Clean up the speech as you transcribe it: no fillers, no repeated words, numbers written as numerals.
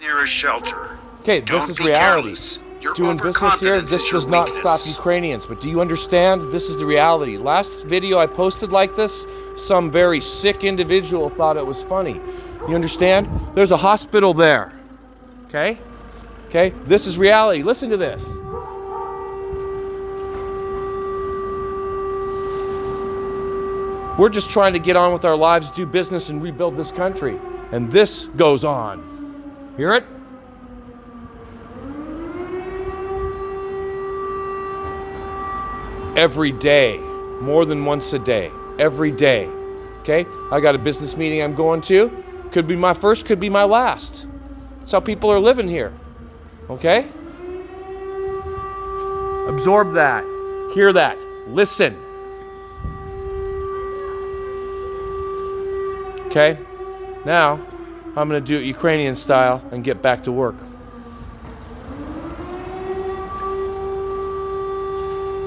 near a shelter. Okay, this is reality. Doing business here, this does not stop Ukrainians. But do you understand? This is the reality. Last video I posted like this, some very sick individual thought it was funny. You understand? There's a hospital there. Okay? Okay? This is reality. Listen to this. We're just trying to get on with our lives, do business, and rebuild this country. And this goes on. Hear it? Every day, more than once a day, every day. Okay? I got a business meeting I'm going to. Could be my first, could be my last. That's how people are living here. Okay? Absorb that. Hear that. Listen. Okay? Now, I'm going to do it Ukrainian style and get back to work.